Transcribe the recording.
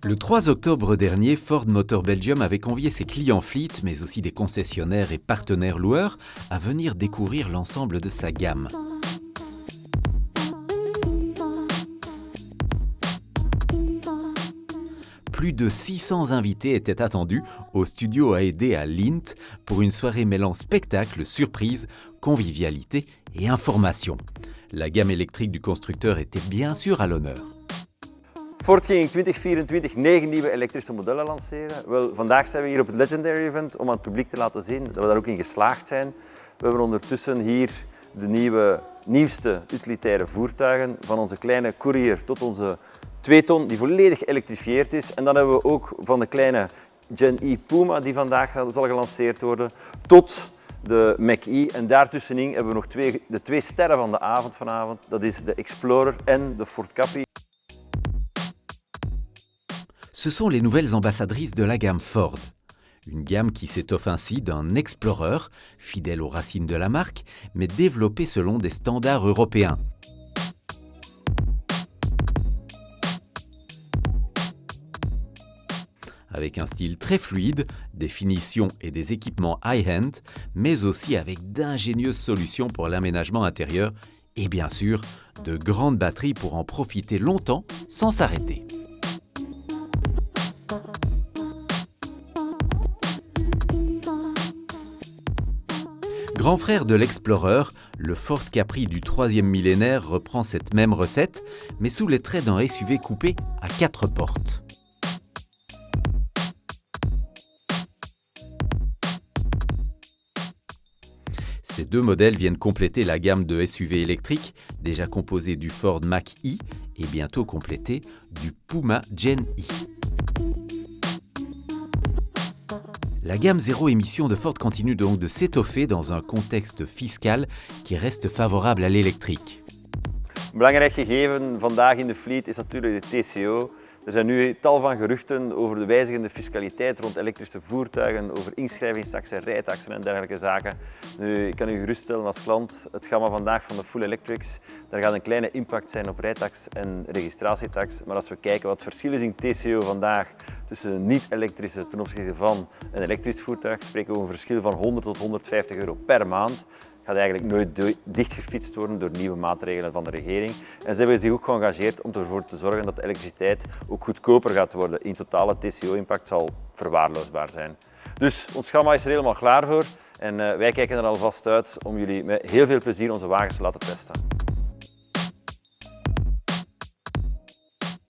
Le 3 octobre dernier, Ford Motor Belgium avait convié ses clients fleet, mais aussi des concessionnaires et partenaires loueurs, à venir découvrir l'ensemble de sa gamme. Plus de 600 invités étaient attendus au studio A&D à Lint pour une soirée mêlant spectacle, surprise, convivialité et information. La gamme électrique du constructeur était bien sûr à l'honneur. Ford ging in 2024 9 nieuwe elektrische modellen lanceren. Wel, vandaag zijn we hier op het Legendary Event om aan het publiek te laten zien dat we daar ook in geslaagd zijn. We hebben ondertussen hier de nieuwste utilitaire voertuigen, van onze kleine Courier tot onze 2-ton die volledig geëlektrifieerd is. En dan hebben we ook van de kleine Gen E Puma die vandaag zal gelanceerd worden, tot de Mach-E. En daartussenin hebben we nog de twee sterren van de avond vanavond. Dat is de Explorer en de Ford Capri. Ce sont les nouvelles ambassadrices de la gamme Ford. Une gamme qui s'étoffe ainsi d'un Explorer, fidèle aux racines de la marque, mais développé selon des standards européens. Avec un style très fluide, des finitions et des équipements high-end, mais aussi avec d'ingénieuses solutions pour l'aménagement intérieur et bien sûr, de grandes batteries pour en profiter longtemps sans s'arrêter. Grand frère de l'Explorer, le Ford Capri du 3e millénaire reprend cette même recette, mais sous les traits d'un SUV coupé à 4 portes. Ces deux modèles viennent compléter la gamme de SUV électriques, déjà composée du Ford Mach-E et bientôt complétée du Puma Gen E. La gamme zéro émission de Ford continue donc de s'étoffer dans un contexte fiscal qui reste favorable à l'électrique. Een belangrijk gegeven vandaag in de fleet is natuurlijk de TCO. Er zijn nu tal van geruchten over de wijzigende fiscaliteit rond elektrische voertuigen, over inschrijvingstaxen, rijtaxen en dergelijke zaken. Nu, ik kan u geruststellen als klant, het gamma vandaag van de full electrics, daar gaat een kleine impact zijn op rijtax en registratietax. Maar als we kijken wat het verschil is in TCO vandaag tussen niet-elektrische ten opzichte van een elektrisch voertuig, spreken we over een verschil van 100 tot 150 euro per maand. Gaat eigenlijk nooit dichtgefietst worden door nieuwe maatregelen van de regering. En ze hebben zich ook geëngageerd om ervoor te zorgen dat de elektriciteit ook goedkoper gaat worden. In totale TCO-impact zal verwaarloosbaar zijn. Dus ons gamma is er helemaal klaar voor en wij kijken er alvast uit om jullie met heel veel plezier onze wagens te laten testen.